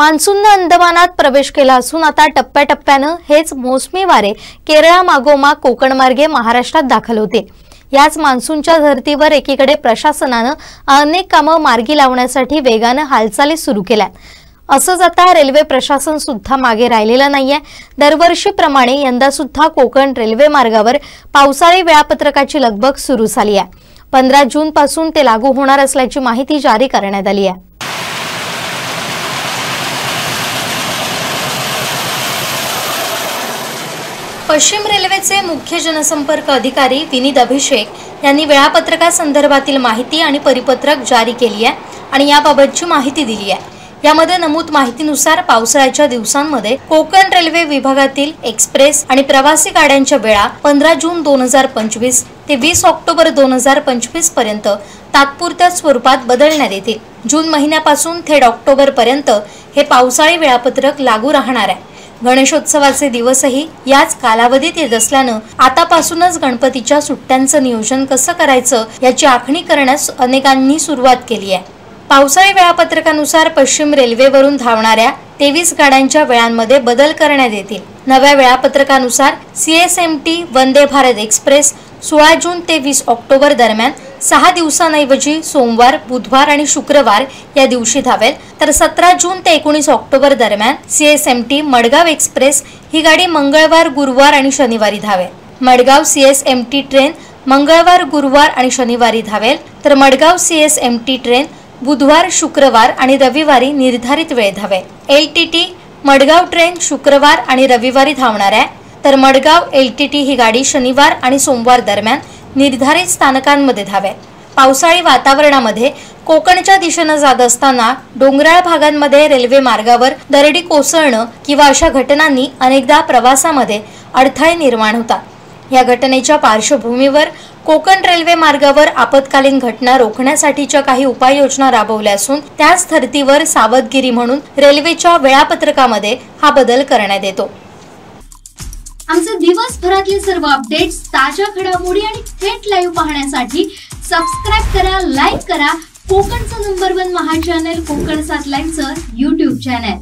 मान्सूनने अंदमानात प्रवेश केला असून आता टप्प्याटप्प्याने हेच मोसमी वारे केरळामागोमाग कोकण मार्गे महाराष्ट्रात दाखल होते। याच मान्सूनच्या धर्तीवर एकीकडे प्रशासनाने अनेक कामे मार्गी लावण्यासाठी वेगाने हालचाली सुरू केल्या। असंच आता रेल्वे प्रशासन सुद्धा मागे राहिलेलं नाहीये। दरवर्षीप्रमाणे यंदा सुद्धा कोकण रेल्वे मार्गावर पावसाळी वेळापत्रकाची लगबग सुरू झाली आहे। 15 जून पासून ते लागू होणार असल्याची माहिती जारी करण्यात आली आहे। पश्चिम रेल्वेचे मुख्य जनसंपर्क अधिकारी विनीत अभिषेक यांनी वेळापत्रकासंदर्भातील माहिती आणि परिपत्रक जारी केली आहे आणि याबाबतची माहिती दिली आहे। यामध्ये नमूद माहितीनुसार पावसाळ्याच्या दिवसांमध्ये कोकण रेल्वे विभागातील एक्सप्रेस आणि प्रवासी गाड्यांच्या वेळा 15 जून 2025 ते 20 ऑक्टोबर 2025 पर्यंत तात्पुरत्या स्वरूपात बदलण्यात येतील। जून महिन्यापासून थेट ऑक्टोबर पर्यंत हे पावसाळी वेळापत्रक लागू राहणार आहे। गणेशोत्सवाचे दिवसही याच कालावधीत येत असल्याने आतापासूनच गणपतीच्या सुट्ट्यांचं नियोजन कसं करायचं याची आखणी करण्यास अनेकांनी सुरुवात केली आहे। पावसाळी वेळापत्रकानुसार पश्चिम रेल्वेवरून धावणाऱ्या 23 गाड्यांच्या वेळांमध्ये बदल करण्यात येतील। नव्या वेळापत्रकानुसार CSMT वंदे भारत एक्सप्रेस 16 जून ते 20 ऑक्टोबर दरम्यान 6 दिवसांऐवजी सोमवार, बुधवार आणि शुक्रवार या दिवशी धावेल, तर 17 जून ते 19 ऑक्टोबर दरम्यान CSMT मडगाव एक्सप्रेस ही गाडी मंगळवार, गुरुवार आणि शनिवारी धावेल। मडगाव CSMT ट्रेन मंगळवार, गुरुवार आणि शनिवारी धावेल, तर मडगाव CSMT ट्रेन बुधवार, शुक्रवार आणि रविवारी निर्धारित वेळ धावेल। LTT मडगाव ट्रेन शुक्रवार आणि रविवारी धावणार आहे, तर मडगाव LTT ही गाडी शनिवार आणि सोमवार दरम्यान निर्धारित स्थानकांमध्ये धावेल। पावसाळी वातावरणामध्ये कोकणच्या दिशेने जात असताना डोंगराळ भागांमध्ये रेल्वे मार्गावर दरडी कोसळणं किंवा अशा घटनांनी अनेकदा प्रवासामध्ये अडथळे निर्माण होतात। या घटनेच्या पार्श्वभूमीवर कोकण रेल्वे मार्गावर आपत्कालीन घटना रोखण्यासाठीच्या काही उपाययोजना राबवल्या असून त्याच धर्तीवर सावधगिरी म्हणून रेल्वेच्या वेळापत्रकामध्ये हा बदल करण्यात येतो। आमचे दिवसभरातले सर्व अपडेट्स, ताज्या घडामोडी आणि थेट लाईव्ह पाहण्यासाठी सबस्क्राइब करा, लाईक करा कोकणचं नंबर 1 महा चॅनल कोकण 7 लाईव्हचं YouTube चॅनल।